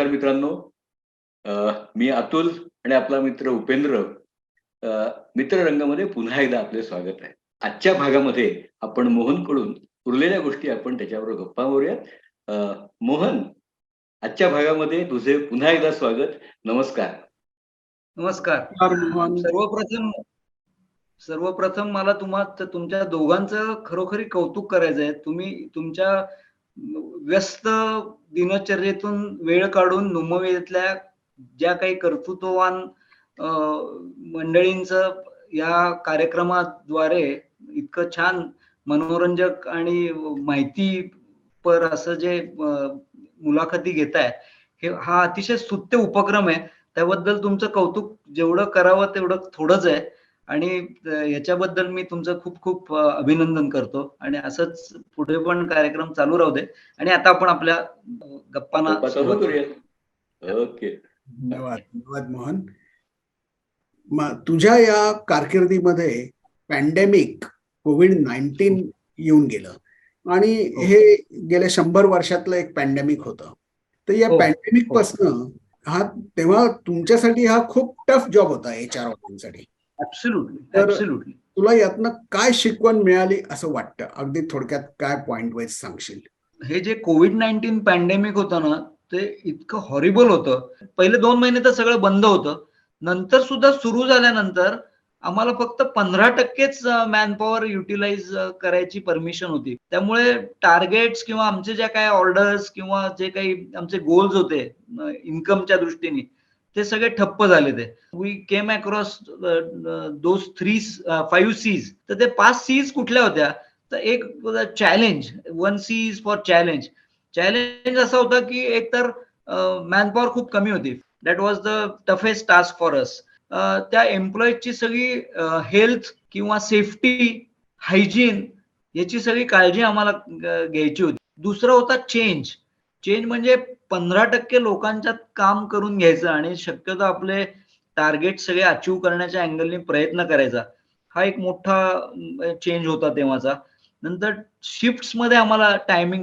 नमस्कार मित्रांनो. मी अतुल आणि आपला मित्र उपेंद्र. मित्ररंगामध्ये पुन्हा एकदा आपले स्वागत आहे. आजच्या भागामध्ये आपण मोहनकडून उरलेल्या गोष्टी आपण त्याच्याबरोबर गप्पा मारूयात. मोहन, आजच्या भागामध्ये तुझे पुन्हा एकदा स्वागत. नमस्कार. नमस्कार. सर्वप्रथम मला तुमच्या दोघांचं खरोखरी कौतुक करायचं आहे. तुम्ही तुमच्या व्यस्त दिनचर्येतून वेळ काढून नुमवेतल्या ज्या काही कर्तृत्ववान मंडळींचं या कार्यक्रमाद्वारे इतकं छान मनोरंजक आणि माहितीपर असं जे मुलाखती घेताय, हा अतिशय स्तुत्य उपक्रम आहे. त्याबद्दल तुमचं कौतुक जेवढं करावं तेवढं थोडंच आहे आणि याच्याबद्दल मी तुमचं खूप खूप अभिनंदन करतो आणि असंच पुढे पण कार्यक्रम चालू राहू दे. आणि आता आपण आपल्या गप्पांना सुरुवात करूया. ओके. धन्यवाद मोहन. तुझ्या या कारकिर्दीमध्ये पॅन्डेमिक कोविड-19 येऊन गेलं आणि हे गेल्या 100 वर्षातलं एक पॅन्डेमिक होतं. तर या पॅन्डेमिक पासून तेव्हा तुमच्यासाठी हा खूप टफ जॉब होता HR वाल्यांसाठी. ऍब्सोल्युटली. तुला यातनं काय शिकवण मिळाली असं वाटतं? अगदी थोडक्यात काय पॉइंट वाईज सांगशील? हे जे कोविड-19 पॅन्डेमिक होतं ना, ते इतकं हॉरिबल होतं. पहिले 2 महिने तर सगळं बंद होतं. नंतर सुद्धा सुरू झाल्यानंतर आम्हाला फक्त 15%च मॅनपॉवर युटिलाइज करायची परमिशन होती. त्यामुळे टार्गेट्स किंवा आमचे ज्या काही ऑर्डर्स किंवा जे काही आमचे गोल्स होते इन्कमच्या दृष्टीने, ते सगळे ठप्प झाले. ते we came across those 5 C's. तर ते 5 C's कुठल्या होत्या? तर एक challenge, 1 C is for challenge. Challenge असा होता की एकतर मॅनपॉवर खूप कमी होती. That was the toughest task for us. त्या एम्प्लॉईजची सगळी हेल्थ किंवा सेफ्टी, हायजीन याची सगळी काळजी आम्हाला घ्यायची होती. दुसरं होता चेंज म्हणजे 15% लोकांच्यात काम करून घ्यायचं आणि शक्यतो आपले टार्गेट सगळे अचीव्ह करण्याच्या अँगलने प्रयत्न करायचा. हा एक मोठा चेंज होता तेव्हाचा. नंतर शिफ्ट्स मध्ये आम्हाला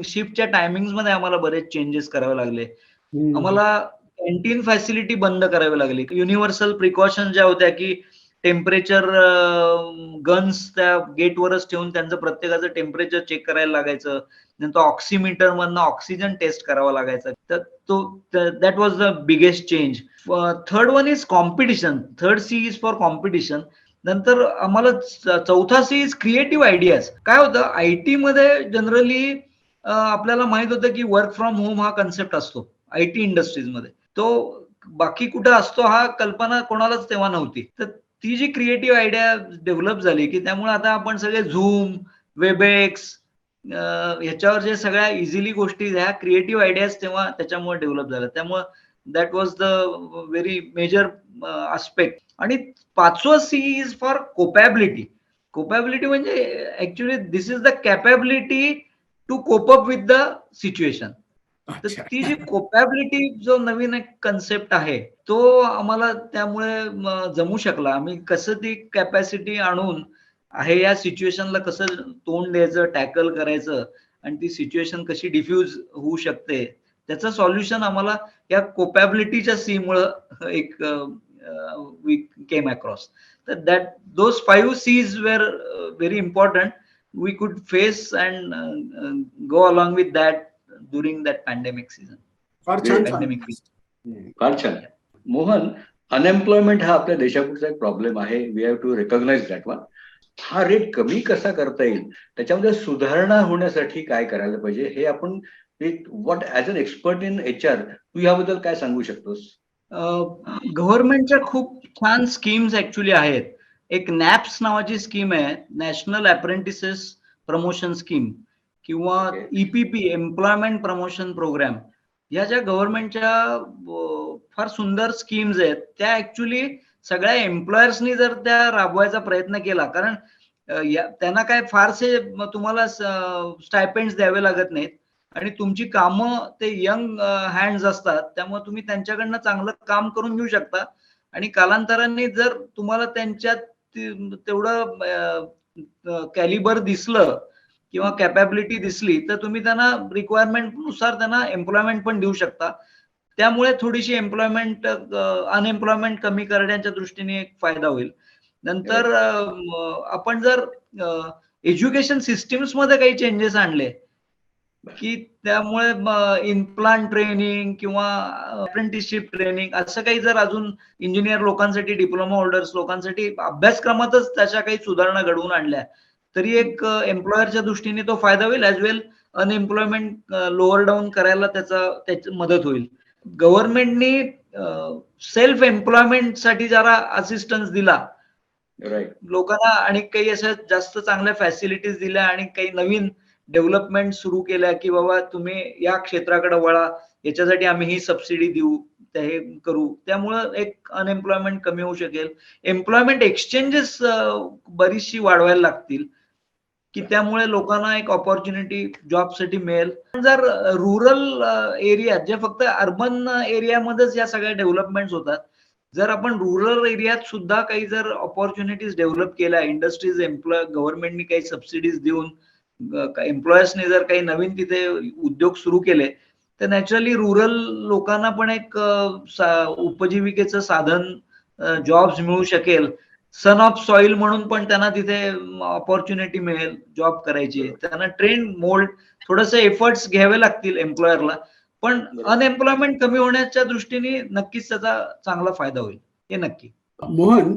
शिफ्टच्या टायमिंग मध्ये आम्हाला बरेच चेंजेस करावे लागले. आम्हाला कॅन्टीन फॅसिलिटी बंद करावी लागली. युनिव्हर्सल प्रिकॉशन ज्या होत्या की टेम्परेचर गन्स त्या गेटवरच ठेवून त्यांचं प्रत्येकाचं टेम्परेचर चेक करायला लागायचं. नंतर ऑक्सिमीटर मधनं ऑक्सिजन टेस्ट करावा लागायचा. तर that was the biggest change. Third one is competition. Third C is for competition. नंतर आम्हाला चौथा C इज क्रिएटिव्ह आयडियाज. काय होतं, IT मध्ये जनरली आपल्याला माहित होतं की वर्क फ्रॉम होम हा कन्सेप्ट असतो IT इंडस्ट्रीज मध्ये. तो बाकी कुठं असतो हा कल्पना कोणालाच तेव्हा नव्हती. तर ती जी क्रिएटिव्ह आयडिया डेव्हलप झाली की त्यामुळे आता आपण सगळे झूम, वेबएक्स ह्याच्यावर जे सगळ्या इझिली गोष्टी, ह्या क्रिएटिव्ह आयडियाज तेव्हा त्याच्यामुळे डेव्हलप झाल्या. त्यामुळे that was the very major aspect. आणि 5वं C is for copability. Copability म्हणजे actually this is the capability to cope up with the situation. तर ती जी कोपॅबिलिटी जो नवीन एक कन्सेप्ट आहे तो आम्हाला त्यामुळे जमू शकला. आम्ही कसं ती कॅपॅसिटी आणून आहे या सिच्युएशनला कसं तोंड द्यायचं, टॅकल करायचं आणि ती सिच्युएशन कशी डिफ्यूज होऊ शकते त्याचं सॉल्युशन आम्हाला या कोपॅबिलिटीच्या C मुळे एक वी केम अक्रॉस. तर that those 5 C's were very important. We could face and go along with that during that pandemic season. फार छान. मोहन, अनएम्प्लॉयमेंट हा आपल्या देशापुढचा एक प्रॉब्लेम आहे. We have to recognise that one. हा रेट कमी कसा करता येईल, त्याच्यामध्ये सुधारणा होण्यासाठी काय करायला पाहिजे, हे आपण what as an expert in HR तू याबद्दल काय सांगू शकतोस? गव्हर्नमेंटच्या खूप छान स्कीम्स ऍक्च्युली आहेत. एक NAPS नावाची स्कीम आहे, नॅशनल अप्रेंटिसेस प्रमोशन स्कीम, किंवा EPP, एम्प्लॉयमेंट प्रमोशन प्रोग्राम. या ज्या गव्हर्नमेंटच्या फार सुंदर स्कीम्स आहेत त्या ऍक्च्युली सगळ्या एम्प्लॉयर्सनी जर त्या राबवायचा प्रयत्न केला, कारण त्यांना काय फारसे तुम्हाला स्टायपेंड्स द्यावे लागत नाहीत आणि तुमची कामं ते यंग हँड्स असतात, त्यामुळे तुम्ही त्यांच्याकडनं चांगलं काम करून घेऊ शकता. आणि कालांतराने जर तुम्हाला त्यांच्यात तेवढं कॅलिबर दिसलं किंवा कॅपॅबिलिटी दिसली तर तुम्ही त्यांना रिक्वायरमेंट नुसार त्यांना एम्प्लॉयमेंट पण देऊ शकता. त्यामुळे थोडीशी अनएम्प्लॉयमेंट कमी करण्याच्या दृष्टीने एक फायदा होईल. नंतर आपण जर एज्युकेशन सिस्टीम्स मध्ये काही चेंजेस आणले की त्यामुळे इम्प्लांट ट्रेनिंग किंवा अप्रेंटिसशिप ट्रेनिंग असं काही जर अजून इंजिनियर लोकांसाठी, डिप्लोमा होल्डर्स लोकांसाठी अभ्यासक्रमातच त्याच्या काही सुधारणा घडवून आणल्या तरी एक एम्प्लॉयरच्या दृष्टीने तो फायदा होईल, ऍज वेल अनएम्प्लॉयमेंट लोअर डाऊन करायला त्याची मदत होईल. गव्हर्नमेंटनी सेल्फ एम्प्लॉयमेंट साठी जरा असिस्टन्स दिला लोकांना आणि काही अशा जास्त चांगल्या फॅसिलिटीज दिल्या आणि काही नवीन डेव्हलपमेंट सुरू केल्या की बाबा तुम्ही या क्षेत्राकडे वळा, याच्यासाठी आम्ही ही सबसिडी देऊ, हे करू, त्यामुळं एक अनएम्प्लॉयमेंट कमी होऊ शकेल. एम्प्लॉयमेंट एक्सचेंजेस बरीचशी वाढवायला लागतील की त्यामुळे लोकांना एक ऑपॉर्च्युनिटी जॉबसाठी मिळेल. जर रुरल एरियात, जे फक्त अर्बन एरियामध्येच या सगळ्या डेव्हलपमेंट्स होतात, जर आपण रुरल एरियात सुद्धा काही जर ऑपॉर्च्युनिटीज डेव्हलप केल्या, इंडस्ट्रीज गव्हर्नमेंटनी काही सबसिडीज देऊन एम्प्लॉयर्सने जर काही नवीन तिथे उद्योग सुरू केले तर नॅचरली रुरल लोकांना पण एक उपजीविकेचं साधन, जॉब्स मिळू शकेल. सन ऑफ सॉइल म्हणून पण त्यांना तिथे ऑपॉर्च्युनिटी मिळेल जॉब करायची. त्यांना ट्रेन मोल्ड थोडंसं एफर्ट्स घ्यावे लागतील एम्प्लॉयरला, पण अनएम्प्लॉयमेंट कमी होण्याच्या दृष्टीने नक्कीच त्याचा चांगला फायदा होईल, हे नक्की. मोहन,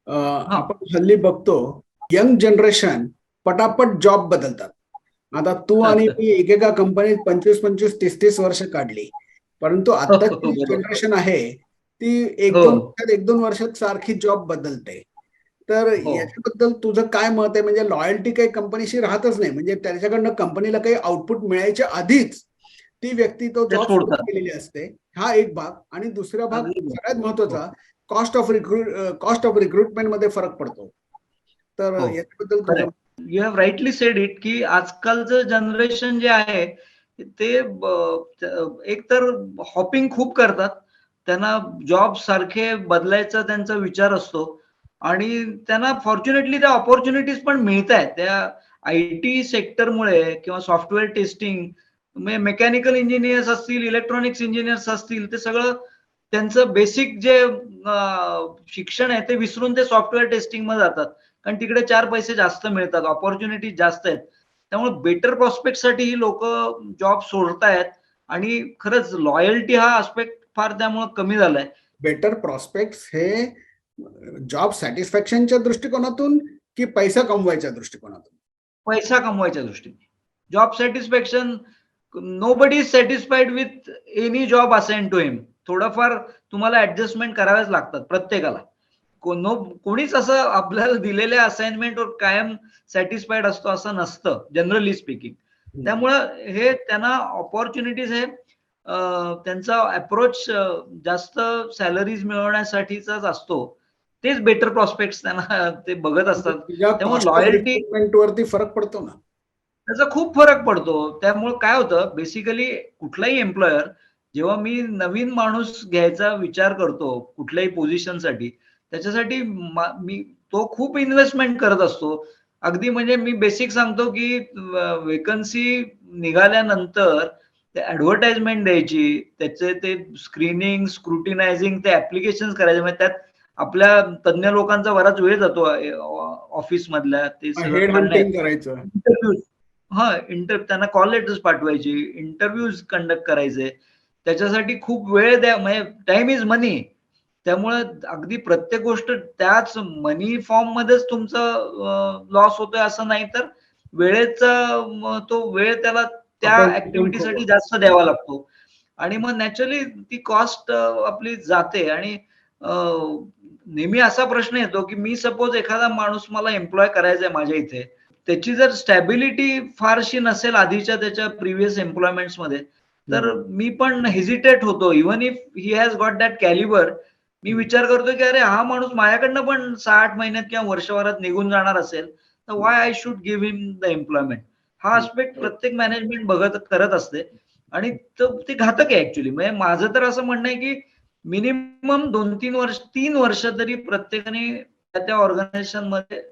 आपण हल्ली बघतो यंग जनरेशन पटापट जॉब बदलतात. आता तू आणि मी एकेका कंपनीत 25-25, 30-30 वर्ष काढली, परंतु आताची जनरेशन आहे ती एक दोन वर्षात सारखी जॉब बदलते. तर याच्याबद्दल तुझं काय मत आहे? म्हणजे लॉयल्टी काही कंपनीशी राहतच नाही, म्हणजे त्याच्याकडनं कंपनीला काही आउटपुट मिळायच्या आधीच ती व्यक्ती तो जॉब सुरू केलेली असते. हा एक भाग. आणि दुसरा भाग सगळ्यात महत्वाचा, कॉस्ट ऑफ रिक्रुटमेंट मध्ये फरक पडतो. तर याच्याबद्दल you have rightly sed it की आजकालचं जनरेशन जे आहे ते एक तर हॉपिंग खूप करतात, त्यांना जॉब सारखे बदलायचा त्यांचा विचार असतो आणि त्यांना फॉर्च्युनेटली त्या ऑपॉर्च्युनिटीज पण मिळत आहेत. त्या IT सेक्टरमुळे किंवा सॉफ्टवेअर टेस्टिंग, मेकॅनिकल इंजिनियर्स असतील, इलेक्ट्रॉनिक्स इंजिनियर्स असतील, ते सगळं त्यांचं बेसिक जे शिक्षण आहे ते विसरून ते सॉफ्टवेअर टेस्टिंग मध्ये जातात, कारण तिकडे 4 पैसे जास्त मिळतात, ऑपॉर्च्युनिटी जास्त आहेत. त्यामुळे बेटर प्रॉस्पेक्ट साठी ही लोक जॉब सोडतायत आणि खरंच लॉयल्टी हा आस्पेक्ट फार त्यामुळे कमी झालाय. बेटर प्रॉस्पेक्ट हे जॉब सॅटिस्फॅक्शनच्या दृष्टिकोनातून की पैसा कमवायच्या दृष्टिकोनातून? पैसा कमवायच्या दृष्टीने. Job satisfaction, nobody is satisfied with any job assign to him. थोडंफार तुम्हाला ऍडजस्टमेंट कराव्याच लागतात प्रत्येकाला. कोणीच असं आपल्याला दिलेल्या असाइनमेंटवर कायम सॅटिस्फाईड असतो असं नसतं, जनरली स्पीकिंग. त्यामुळं हे त्यांना ऑपॉर्च्युनिटीज हे त्यांचा अप्रोच जास्त सॅलरीज मिळवण्यासाठीचाच असतो. तेच बेटर प्रॉस्पेक्ट त्यांना ते बघत असतात. त्यामुळे लॉयल्टी वरती फरक पडतो ना, त्याचा खूप फरक पडतो. त्यामुळे काय होतं, बेसिकली कुठलाही एम्प्लॉयर जेव्हा मी नवीन माणूस घ्यायचा विचार करतो कुठल्याही पोझिशनसाठी, त्याच्यासाठी मी तो खूप इन्व्हेस्टमेंट करत असतो. अगदी म्हणजे मी बेसिक सांगतो की वेकन्सी निघाल्यानंतर ते ऍडव्हर्टाइजमेंट द्यायची, त्याचे ते स्क्रीनिंग, स्क्रुटिनायझिंग, ते ऍप्लिकेशन करायचे. म्हणजे त्यात आपल्या तज्ञ लोकांचा बराच वेळ जातो ऑफिस मधल्या, ते सगळं करायचं, त्यांना कॉल लेटर्स पाठवायची, इंटरव्ह्यूज कंडक्ट करायचे, त्याच्यासाठी खूप वेळ द्या. म्हणजे टाइम इज मनी. त्यामुळे अगदी प्रत्येक गोष्ट त्याच मनी फॉर्म मध्येच तुमचं लॉस होतोय असं नाही, तर वेळेचा तो वेळ त्याला त्या ऍक्टिव्हिटीसाठी जास्त द्यावा लागतो आणि मग नॅचरली ती कॉस्ट आपली जाते. आणि नेहमी असा प्रश्न येतो की मी सपोज एखादा माणूस मला एम्प्लॉय करायचा आहे माझ्या इथे, त्याची जर स्टॅबिलिटी फारशी नसेल आधीच्या त्याच्या प्रिव्हियस एम्प्लॉयमेंट्स मध्ये, तर मी पण हेजिटेट होतो. Even if he has got that calibre, मी विचार करतो की अरे हा माणूस माझ्याकडनं पण 6-8 महिन्यात किंवा वर्षभरात निघून जाणार असेल, तर Y I should give him the employment. हा आस्पेक्ट प्रत्येक मॅनेजमेंट करत असते आणि ते घातक आहे ऍक्च्युली. म्हणजे माझं तर असं म्हणणं आहे की मिनिमम 3 वर्ष तरी प्रत्येकाने त्या ऑर्गनायझेशन मध्ये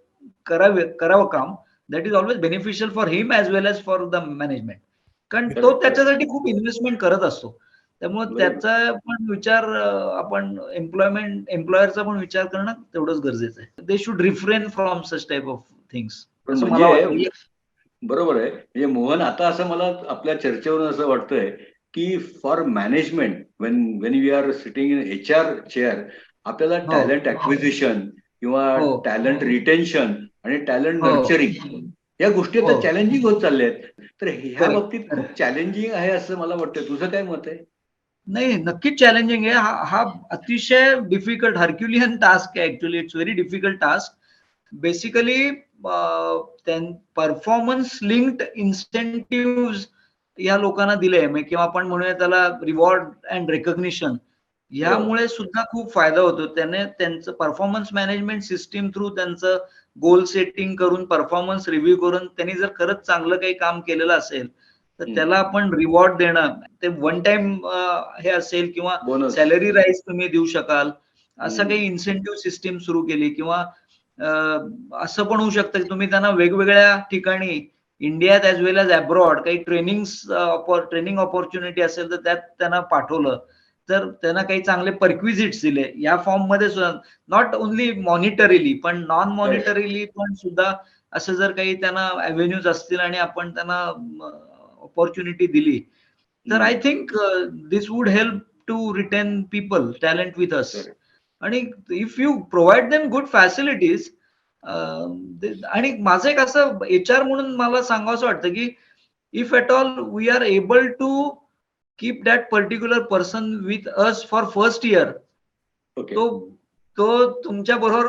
करावं काम. That is always beneficial for him as well as for the management, कारण तो त्याच्यासाठी खूप इन्व्हेस्टमेंट करत असतो. त्यामुळे बरोबर. त्याचा पण विचार आपण एम्प्लॉयरचा पण विचार करणं तेवढंच गरजेचं आहे. They should refrain from such type of things, पण असं मला वाटतं. म्हणजे बरोबर आहे. म्हणजे मोहन, आता असं मला आपल्या चर्चेवरून असं वाटतंय की for management when we are sitting in HR chair, आपल्याला हो. टॅलेंट ऍक्विजिशन किंवा हो. टॅलेंट रिटेन्शन आणि टॅलेंट हो. नर्चरिंग या गोष्टी आता हो. चॅलेंजिंग होत चालल्या आहेत. तर ह्या Correct. बाबतीत खूप चॅलेंजिंग आहे असं मला वाटतं. तुझं काय मत आहे? नाही, नक्कीच चॅलेंजिंग आहे. हा अतिशय डिफिकल्ट हर्क्युलियन टास्क आहे. Actually it's very difficult task. Basically performance linked incentive या लोकांना दिले, किंवा आपण म्हणूया त्याला रिवॉर्ड अँड रेकग्निशन, यामुळे सुद्धा खूप फायदा होतो. त्याने त्यांचं परफॉर्मन्स मॅनेजमेंट सिस्टीम थ्रू त्यांचं गोल सेटिंग करून, परफॉर्मन्स रिव्ह्यू करून, त्यांनी जर खरंच चांगलं काही काम केलेलं असेल तर त्याला आपण रिवॉर्ड देणं, ते वन टाइम हे असेल किंवा बोनस. सॅलरी राईज तुम्ही देऊ शकाल, असं काही इन्सेंटिव्ह सिस्टीम सुरू केली. किंवा असं पण होऊ शकतं की तुम्ही त्यांना वेगवेगळ्या ठिकाणी इंडियात ॲज वेल ॲज अब्रॉड काही ट्रेनिंग ऑपॉर्च्युनिटी असेल तर त्यात त्यांना पाठवलं, तर त्यांना काही चांगले परक्विजिट्स दिले या फॉर्म मध्ये सुद्धा, नॉट ओन्ली मॉनिटरीली पण नॉन मॉनिटरीली पण सुद्धा, असं जर काही त्यांना अव्हेन्यूज असतील आणि आपण त्यांना ऑपॉर्च्युनिटी दिली, तर I think this would help to retain people talent with us. आणि if you provide them good facilities, आणि माझं एक असं HR म्हणून मला सांगावं वाटतं की if at all we are able to keep that particular person with us for first year, तो तुमच्या बरोबर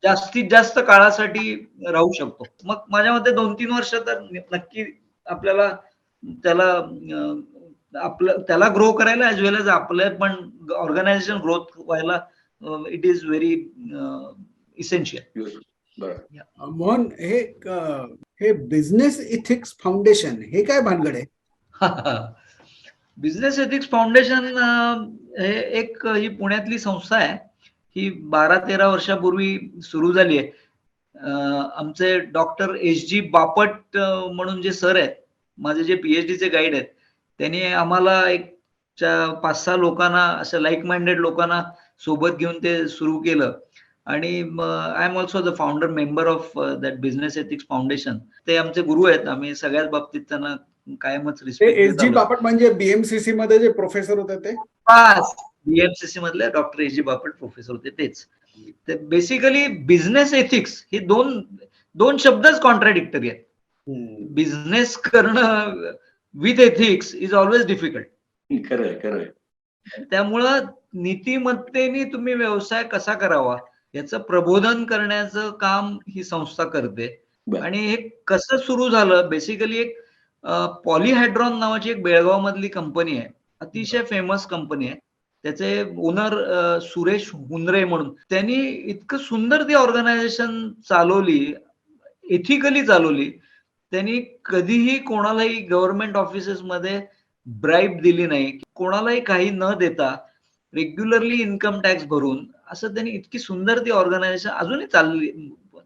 जास्तीत जास्त काळासाठी राहू शकतो. मग माझ्या मते 2-3 वर्ष तर नक्की आपल्याला त्याला ग्रो करायला ऍज वेल एज आपले पण ऑर्गनायझेशन ग्रोथ व्हायला it is very essential. Mohan, हे बिझनेस इथिक्स फाउंडेशन हे काय भानगड आहे? बिझनेस एथिक्स फाउंडेशन हे ही पुण्यातली संस्था आहे. ही 12-13 वर्षापूर्वी सुरू झाली आहे. आमचे डॉक्टर SG बापट म्हणून जे सर आहेत, माझे जे PhD चे गाईड आहेत, त्यांनी आम्हाला 5-6 लोकांना, अशा लाईक माइंडेड लोकांना सोबत घेऊन ते सुरू केलं. आणि I am also the founder member of that business ethics foundation. ते आमचे गुरु आहेत. आम्ही सगळ्याच बाबतीत त्यांना कायमच रिस्पेक्ट देत SG आलो. बापट म्हणजे BMCC मध्ये जे प्रोफेसर होते ते? BMCC मधले डॉक्टर SG बापट प्रोफेसर होते तेच. ते बेसिकली बिझनेस एथिक्स हे दोन शब्दच कॉन्ट्राडिक्टरी आहेत. बिझनेस करणं with ethics is always difficult. खरंय. त्यामुळं नीतिमत्तेने तुम्ही व्यवसाय कसा करावा याचं प्रबोधन करण्याचं काम ही संस्था करते. आणि हे कसं सुरू झालं, बेसिकली एक पॉलीहायड्रॉन नावाची एक बेळगाव मधली कंपनी आहे, अतिशय फेमस कंपनी आहे. त्याचे ओनर सुरेश हुंद्रे म्हणून, त्यांनी इतकं सुंदर ती ऑर्गनायझेशन चालवली, एथिकली चालवली. त्यांनी कधीही कोणालाही गव्हर्नमेंट ऑफिसेस मध्ये ब्राईब दिली नाही, कोणालाही काही न देता रेग्युलरली इन्कम टॅक्स भरून, असं त्यांनी इतकी सुंदर ती ऑर्गनायझेशन अजूनही चालली,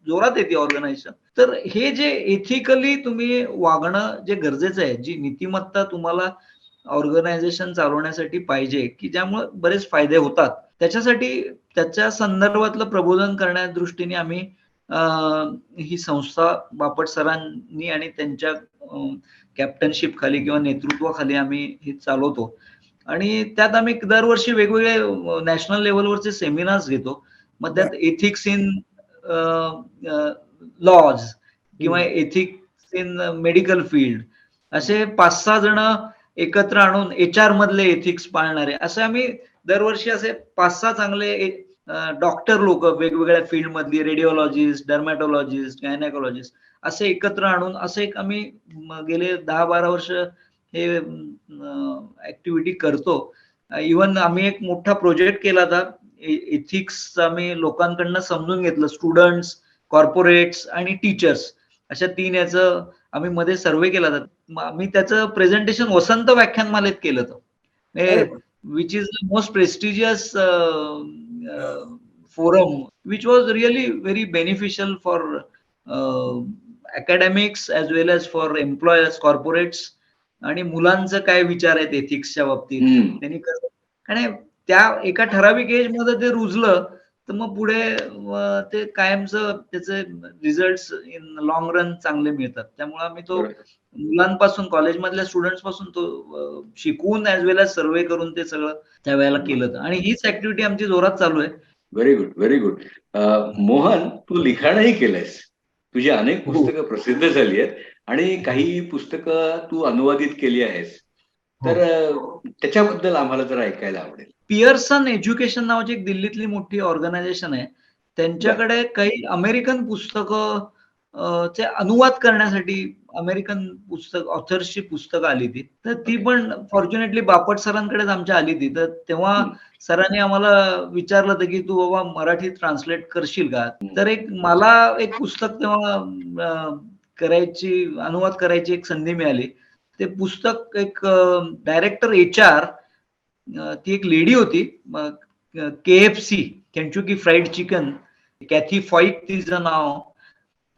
जोरात आहे ती ऑर्गनायझेशन. तर हे जे एथिकली तुम्ही वागणं जे गरजेचं आहे, जी नीतिमत्ता तुम्हाला ऑर्गनायझेशन चालवण्यासाठी पाहिजे, की ज्यामुळे बरेच फायदे होतात, त्याच्यासाठी त्याच्या संदर्भातलं प्रबोधन करण्याच्या दृष्टीने आम्ही ही संस्था बापट सरांनी आणि त्यांच्या कॅप्टनशिप खाली किंवा नेतृत्वाखाली आम्ही हे चालवतो. आणि त्यात आम्ही दरवर्षी वेगवेगळे नॅशनल लेवलवरचे सेमिनार्स घेतो. मग त्यात एथिक्स इन लॉज किंवा एथिक्स इन मेडिकल फील्ड, असे 5-6 जण एकत्र आणून HR मधले एथिक्स पाळणारे, असे आम्ही दरवर्षी असे 5-6 चांगले डॉक्टर लोक, वेगवेगळ्या फील्ड मधली, रेडिओलॉजिस्ट, डर्मॅटॉलॉजिस्ट, गायनेकॉलॉजिस्ट, असे एकत्र आणून असं एक आम्ही गेले 10-12 वर्ष हे ऍक्टिव्हिटी करतो. इव्हन आम्ही एक मोठा प्रोजेक्ट केला होता, एथिक्स आम्ही लोकांकडनं समजून घेतलं, स्टुडंट्स, कॉर्पोरेट्स आणि टीचर्स, अशा 3 याचं आम्ही मध्ये सर्वे केला होता. आम्ही त्याचं प्रेझेंटेशन वसंत व्याख्यानमालेत केलं होतं, which is the most prestigious forum, which was really very beneficial for academics as well as for employers, corporates, आणि मुलांचं काय विचार आहेत एथिक्सच्या बाबतीत, हम्म. त्यांनी कसं, आणि त्या एका ठराविक एज मध्ये ते रुजलं तर मग पुढे ते कायमचं त्याचे रिझल्ट इन लॉंग रन चांगले मिळतात. त्यामुळे आम्ही तो बरोबर. मुलांपासून, कॉलेजमधल्या स्टुडंट्स पासून तो शिकवून ॲज वेल एज सर्वे करून ते सगळं त्यावेळेला केलं. आणि हीच ऍक्टिव्हिटी आमची जोरात चालू आहे. Very good, very good. Mohan, तू लिखाणही केलंयस. तुझी अनेक हो. पुस्तकं प्रसिद्ध झाली आहेत आणि काही पुस्तकं तू अनुवादित केली आहेस. तर त्याच्याबद्दल आम्हाला जरा ऐकायला आवडेल. पियर्सन एज्युकेशन नावाची एक दिल्लीतली मोठी ऑर्गनायझेशन आहे. त्यांच्याकडे काही अमेरिकन पुस्तकं चे अनुवाद करण्यासाठी अमेरिकन पुस्तक ऑथर्सची पुस्तकं आली ती. तर ती Okay. पण फॉर्च्युनेटली बापट सरांकडेच आमच्या आली ती. तर तेव्हा हम्म. सरांनी आम्हाला विचारलं होतं की तू बाबा मराठीत ट्रान्सलेट करशील का? हम्म. तर मला एक पुस्तक तेव्हा अनुवाद करायची एक संधी मिळाली. ते पुस्तक एक डायरेक्टर HR, ती एक लेडी होती, KFC केंचुकी फ्राईड चिकन, कॅथी फॉईक तिचं नाव,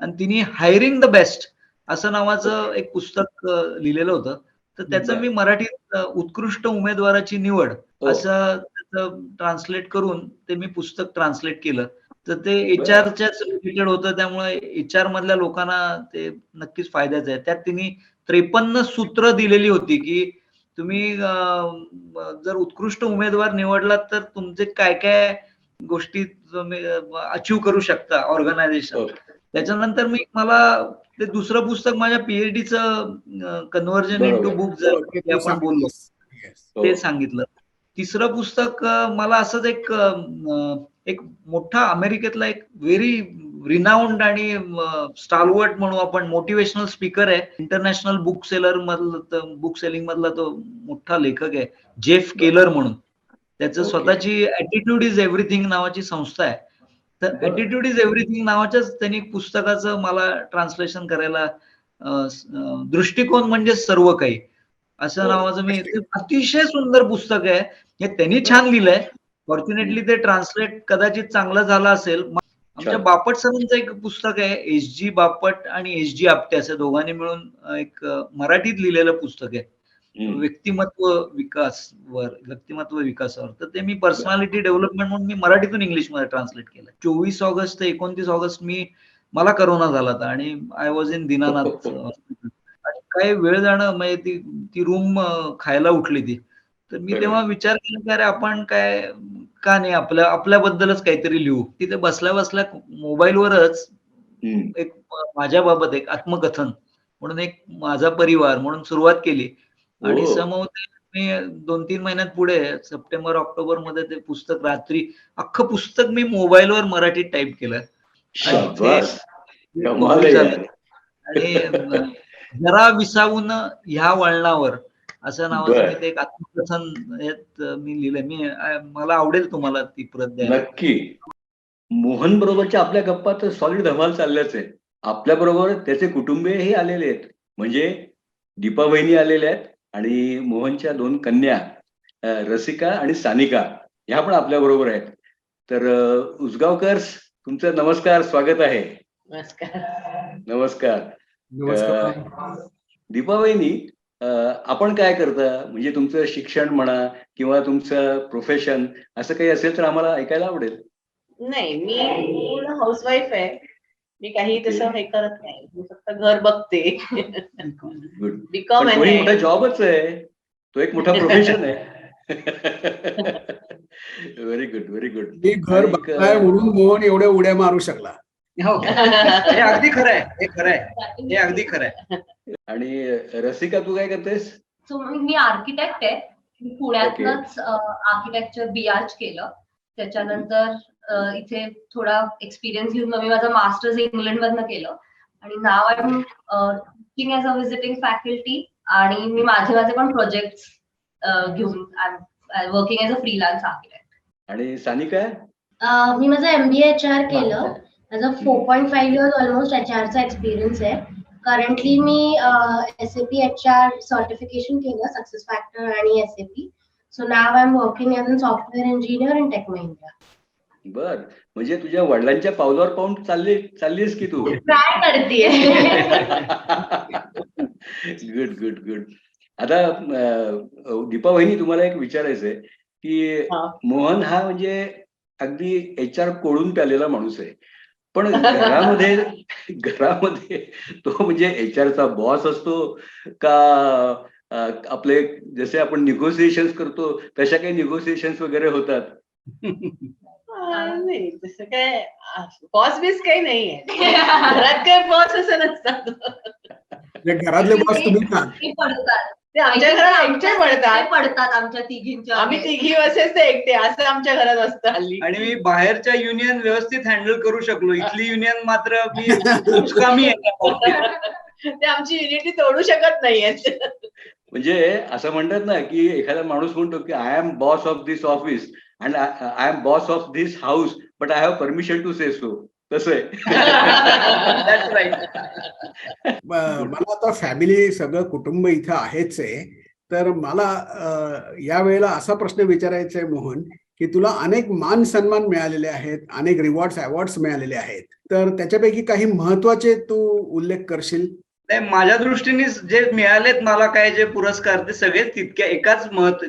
आणि तिने हायरिंग द बेस्ट असं नावाचं एक पुस्तक लिहिलेलं होतं. तर त्याचं मी मराठीत उत्कृष्ट उमेदवाराची निवड असं ट्रान्सलेट करून ते मी पुस्तक ट्रान्सलेट केलं. तर ते HRच्याच रिलेटेड होतं, त्यामुळे HR मधल्या लोकांना ते नक्कीच फायद्याचं आहे. त्यात तिने 53 सूत्र दिलेली होती की तुम्ही जर उत्कृष्ट उमेदवार निवडलात तर तुमचे काय काय गोष्टी तुम्ही अचीव करू शकता ऑर्गनायझेशन. त्याच्यानंतर मला ते दुसरं पुस्तक माझ्या PhDचं कन्व्हर्जन इन टू बुक आपण बोललो ते सांगितलं. तिसरं पुस्तक मला असंच एक मोठा अमेरिकेतला एक व्हेरी रिनाउंड आणि स्टालवर्ट म्हणू आपण, मोटिवेशनल स्पीकर आहे, इंटरनॅशनल बुक सेलिंग मधला तो मोठा लेखक आहे, जेफ केलर म्हणून. त्याचं स्वतःची ॲटिट्यूड इज एव्हरीथिंग नावाची संस्था आहे. तर ॲटिट्यूड इज एव्हरीथिंग नावाच्याच त्यांनी पुस्तकाचं मला ट्रान्सलेशन करायला, दृष्टिकोन म्हणजे सर्व काही असं नावाचं मी, अतिशय सुंदर पुस्तक आहे. हे त्यांनी छान लिहिलंय. फॉर्च्युनेटली ते ट्रान्सलेट कदाचित चांगलं झालं असेल. आमच्या बापट सरांचं एक पुस्तक आहे, SG बापट आणि SG आपटे, असं दोघांनी मिळून एक मराठीत लिहिलेलं पुस्तक आहे, व्यक्तिमत्व विकासावर. तर ते मी पर्सनॅलिटी डेव्हलपमेंट म्हणून मी मराठीतून इंग्लिशमध्ये ट्रान्सलेट केलं. 24 ऑगस्ट ते 29 ऑगस्ट मला करोना झाला होता आणि आय वॉज इन दीनानाथ. आणि काही वेळ जाणं म्हणजे ती रूम खायला उठली ती. तर मी तेव्हा विचार केला की अरे आपण का नाही आपल्याबद्दलच काहीतरी लिहू. तिथे बसल्या बसल्या मोबाईलवरच एक माझ्याबाबत एक आत्मकथन म्हणून एक माझा परिवार म्हणून सुरुवात केली. आणि मी 2-3 महिन्यात पुढे सप्टेंबर ऑक्टोबर मध्ये ते पुस्तक अख्खं पुस्तक मी मोबाईलवर मराठीत टाईप केलं. आणि जरा विसावून ह्या वळणावर असं नावाचं मी ते एक आत्मकथन मी लिहिलंय. मला आवडेल तुम्हाला ती प्रत द्यायला. नक्की. मोहन बरोबरच्या आपल्या गप्पा तर सॉलिड धमाल चालल्याच आहे. आपल्या बरोबर त्याचे कुटुंबीयही आलेले आहेत. म्हणजे दीपा वहिनी आलेल्या आहेत आणि मोहनच्या 2 कन्या रसिका आणि सानिका ह्या पण आपल्या बरोबर आहेत. तर उसगावकर्स, तुमचं नमस्कार, स्वागत आहे. नमस्कार. दीपा वहिनी, आपण काय करता, म्हणजे तुमचं शिक्षण म्हणा किंवा तुमचं प्रोफेशन असं काही असेल तर आम्हाला ऐकायला आवडेल. नाही, मी पूर्ण हाऊसवाईफ आहे. मी काही तसं हे करत नाही, मी फक्त घर बघते. बीकॉम आहे, मोठा जॉबच आहे तो, एक मोठा प्रोफेशन आहे. Very good, very good. मी घर बघताय म्हणून मोहन एवढ्या उड्या मारू शकला. हे अगदी खरं आहे, हे अगदी खरं आहे. आणि रसिका, तू काय करतेस? मी आर्किटेक्ट आहे. मी पुण्यातच आर्किटेक्चर BArch केलं. त्याच्यानंतर इथे थोडा एक्सपिरियन्स घेऊन मी माझं मास्टर्स इंग्लंड मधनं केलं आणि नाव I am teaching as a visiting faculty. आणि मी माझे पण प्रोजेक्ट्स घेऊन working as a freelance architect. आणि सानिका? मी माझं MBA HR केलं. माझा 4.5 years ऑलमोस्ट HRचा एक्सपिरियन्स आहे. करंटली मी SAP HR सर्टिफिकेशन केलं, सक्सेस फॅक्टर आणि SAP. So now I am working as a software engineer in Tech Mahindra. बर, म्हणजे तुझ्या वडिलांच्या पावलावर पाऊल चाललीस की तू? ट्राय करतेय. Good good good. आता दीपा वहिनी, तुम्हाला एक विचारायचंय की हा. मोहन हा म्हणजे अगदी HR कोळून प्यालेला माणूस आहे, पण घरामध्ये तो म्हणजे HRचा बॉस असतो का आपले जसे आपण निगोसिएशन्स करतो तशा काही निगोसिएशन्स वगैरे होतात? नाही तसं काय बॉस बीस काही नाहीये. घरात काय बॉस असं नसतात. म्हणजे घरातले बॉस तुम्ही का? ते पडतात ते आमच्या घरात एकटे ते पडतात. पडतात आमच्या तिघींच्या आम्ही मध्ये. तिघी असेच ते एकटे असं आमच्या घरात असतं हल्ली. आणि मी बाहेरच्या युनियन व्यवस्थित हँडल करू शकलो, इथली युनियन मात्र मी खूप कमी आहे त्या बाबतीत. ते आमची युनिटी तोडू शकत नाहीयेत. म्हणजे असं म्हणतात ना की एखादा माणूस म्हणतो की I am boss of this office and I am boss of this house but I have permission to say so, तसं आहे. That's right. मला आता फॅमिली सगळं कुटुंब इथं आहेच आहे, तर मला या वेळेला असा प्रश्न विचारायचा आहे मोहन, की तुला अनेक मान सन्मान मिळालेले आहेत, अनेक अवॉर्ड्स मिळालेले आहेत, तर त्याच्यापैकी काही महत्वाचे तू उल्लेख करशील? नाही, माझ्या दृष्टीने जे मिळालेत मला काय जे पुरस्कार ते सगळे तितक्या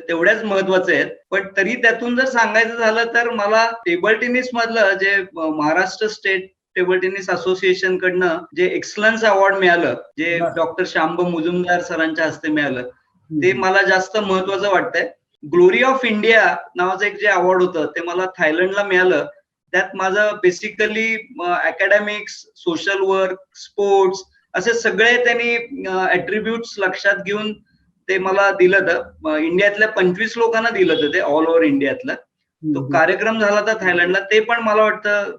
तेवढ्याच महत्वाचे आहेत. पण तरी त्यातून जर सांगायचं झालं तर मला टेबल टेनिस मधलं जे Maharashtra state table tennis association कडनं जे एक्सलन्स अवॉर्ड मिळालं, जे बरं. डॉक्टर श्यामभाऊ मुजुमदार सरांच्या हस्ते मिळालं, ते मला जास्त महत्वाचं वाटतंय. ग्लोरी ऑफ इंडिया नावाचं एक जे अवॉर्ड होतं ते मला थायलंडला मिळालं. त्यात माझं basically academics, social work, sports असे सगळे त्यांनी ऍट्रिब्यूट्स लक्षात घेऊन ते मला दिलं होतं. इंडियातल्या 25 लोकांना दिलं होतं ते, ऑल ओव्हर इंडियातलं. तो कार्यक्रम झाला होता थायलंडला. ते पण मला वाटतं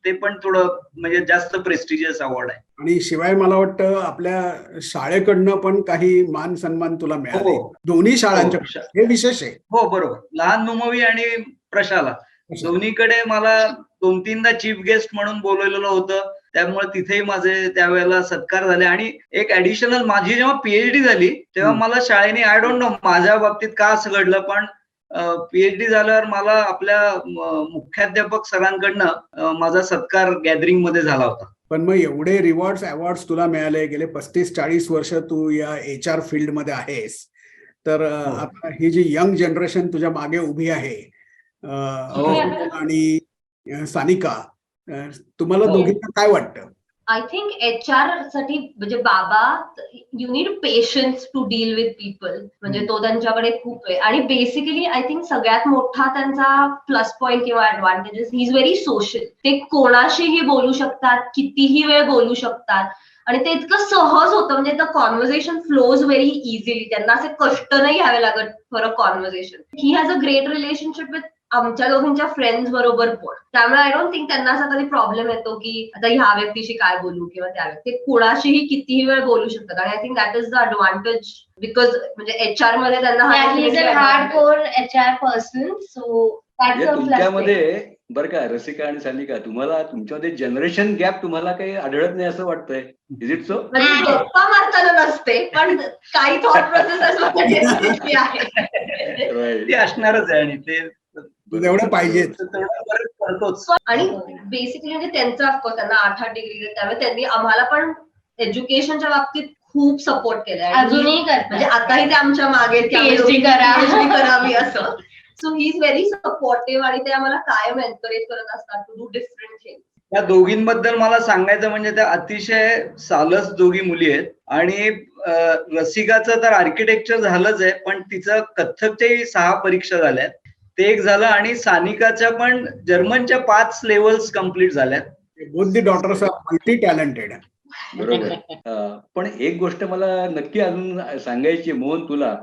ते पण थोडं म्हणजे जास्त प्रेस्टिजियस अवॉर्ड आहे. आणि शिवाय मला वाटतं आपल्या शाळेकडनं पण काही मान सन्मान तुला मिळाले, हो. दोन्ही शाळांच्या. हे विशेष आहे. हो, बरोबर. लहान नुमवी आणि प्रशाला दोन्हीकडे मला 2-3दा चीफ गेस्ट म्हणून बोलवलेलं होतं. त्यामुळे तिथेही माझे त्यावेळेला सत्कार झाले. आणि एक ऍडिशनल, माझी जेव्हा PhD झाली तेव्हा मला शाळेने, आय डोंट नो माझ्या बाबतीत का असं घडलं, पण PhD झाल्यावर मला आपल्या मुख्याध्यापक सरांकडनं माझा सत्कार गॅदरिंग मध्ये झाला होता. पण मग एवढे अवॉर्ड्स तुला मिळाले, गेले 35-40 वर्ष तू या HR फील्ड मध्ये आहेस, तर आता ही जी यंग जनरेशन तुझ्या मागे उभी आहे, आणि सानिका, तुम्हाला दोघींना काय वाटतं? आय थिंक HR साठी म्हणजे बाबा, you need patience to deal with people, म्हणजे तो त्यांच्याकडे खूप आहे. आणि बेसिकली आय थिंक सगळ्यात मोठा त्यांचा प्लस पॉइंट किंवा advantages, he is very social. ते कोणाशीही बोलू शकतात, कितीही वेळ बोलू शकतात, आणि ते इतकं सहज होतं, म्हणजे the conversation flows very easily. त्यांना असे कष्ट नाही घ्यावे लागत for a conversation. He has a great relationship with आमच्या दोघींच्या फ्रेंड्स बरोबर पण. त्यामुळे आय डोंट थिंक त्यांना असा कधी प्रॉब्लेम येतो की आता ह्या व्यक्तीशी काय बोलू किंवा त्या व्यक्ती, ते कोणाशीही कितीही वेळ बोलू शकतात. आणि I think that is the advantage, because म्हणजे HR मध्ये त्यांना hard core HR person, so म्हणजे तुमच्यामध्ये बरं का रसिका आणि सानिका, तुम्हाला तुमच्यामध्ये जनरेशन गॅप तुम्हाला काही आढळत नाही असं वाटतंय? Is it so? म्हणजे गप्पा मारताना नसते, पण काही थॉट प्रोसेस आहे. ते असणारच आहे आणि ते जेवढं पाहिजे करतोच. आणि बेसिकली म्हणजे त्यांचं ऑफकोर्स त्यांना 8 डिग्री, त्यामुळे त्यांनी आम्हाला पण एज्युकेशनच्या बाबतीत खूप सपोर्ट केलाय. अजूनही करतात. म्हणजे आताही ते आमच्या मागे PhD करावी असं. So he is very supportive, आणि ते आम्हाला कायम एन्करेज करत असतात टू डू डिफरंट थिंग्स. या दोघींबद्दल मला सांगायचं म्हणजे त्या अतिशय सालस दोघी मुली आहेत. आणि रसिकाचं तर आर्किटेक्चर झालंच आहे, पण तिचं कथ्थकच्याही 6 परीक्षा झाल्यात, ते एक झालं. आणि सानिकाच्या पण जर्मनच्या 5 लेवल्स कम्प्लीट झाल्यात. Both the daughters are multi talented. बरोबर. पण एक गोष्ट मला नक्की अजून सांगायची मोहन तुला,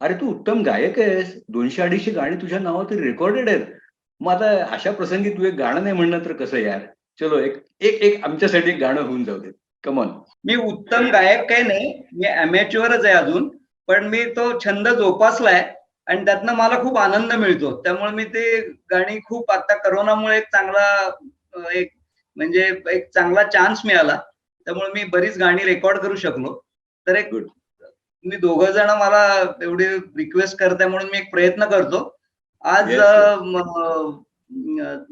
अरे तू उत्तम गायक आहेस, 200-250 गाणी तुझ्या नावावर रेकॉर्डेड आहेत. मग आता अशा प्रसंगी तू एक गाणं नाही म्हणणं तर कसं यार? चलो एक आमच्यासाठी एक गाणं होऊन जाऊ दे, कमॉन. मी उत्तम गायक काही नाही, मी अमॅच्युअरच आहे अजून, पण मी तो छंद जोपासलाय आणि त्यातनं मला खूप आनंद मिळतो. त्यामुळे मी ते गाणी खूप, आता करोनामुळे एक चांगला चान्स मिळाला, त्यामुळे मी बरीच गाणी रेकॉर्ड करू शकलो. तर तुम्ही 2 जण मला एवढी रिक्वेस्ट करताय म्हणून मी एक प्रयत्न करतो. आज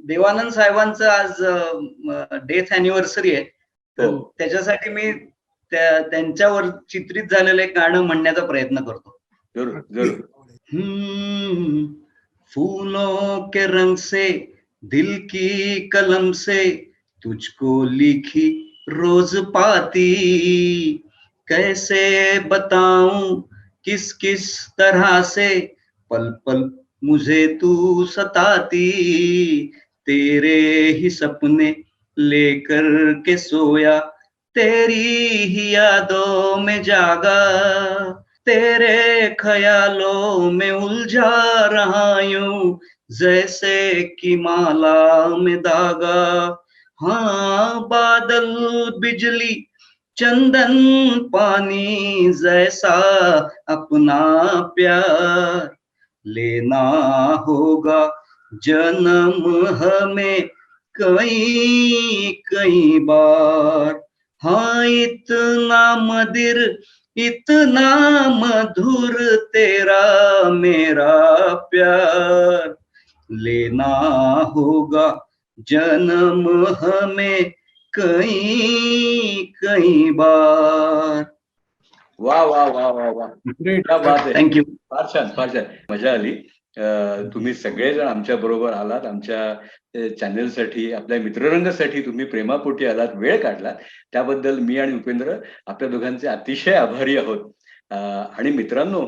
देवानंद साहेबांचं आज डेथ अॅनिव्हर्सरी आहे, तर त्याच्यासाठी मी त्यांच्यावर चित्रित झालेलं एक गाणं म्हणण्याचा प्रयत्न करतो. जरूर जरूर. फूलों के रंग से दिल की कलम से तुझको लिखी रोज पाती, कैसे बताऊं किस किस तरह से पल पल मुझे तू सताती, तेरे ही सपने लेकर के सोया, तेरी ही यादों में जागा, तेरे ख्यालों में उलझा रहा यूं जैसे कि माला में धागा। हाँ, बादल बिजली चंदन पानी जैसा अपना प्यार लेना होगा जन्म हमें कई कई बार। हाँ, इतना मदिर इतना मधुर तेरा मेरा प्यार लेना होगा जन्म हमें कई कई बार. वा वा वा वा वा, ग्रेट. क्या बात आहे. थँक्यू. फार छान फार छान, मजा आली. तुम्ही सगळेजण आमच्या बरोबर आलात, आमच्या चॅनेलसाठी, आपल्या मित्ररंगासाठी तुम्ही प्रेमापोटी आलात, वेळ काढलात, त्याबद्दल मी आणि उपेंद्र आपल्या दोघांचे अतिशय आभारी आहोत. आणि मित्रांनो,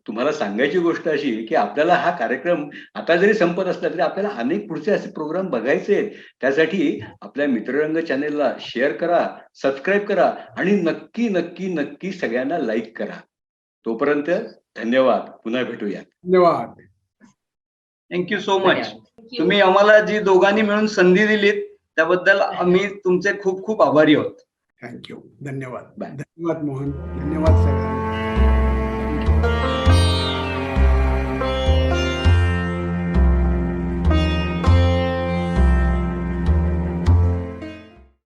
तुम्हाला सांगायची गोष्ट अशी की आपल्याला हा कार्यक्रम आता जरी संपत असला तरी आपल्याला अनेक पुढचे असे प्रोग्राम बघायचे आहेत. त्यासाठी आपल्या मित्ररंग चॅनेलला शेअर करा, सबस्क्राईब करा आणि नक्की नक्की नक्की सगळ्यांना लाईक करा. तोपर्यंत धन्यवाद. पुन्हा भेटूया. धन्यवाद. Thank you so much. Thank you. तुम्ही आम्हाला जी दोघांनी मिळून संधी दिलीत त्याबद्दल आम्ही तुमचे खूप खूप आभारी आहोत. थँक्यू. धन्यवाद. Bye. धन्यवाद मोहन. धन्यवाद सगळ्यांना.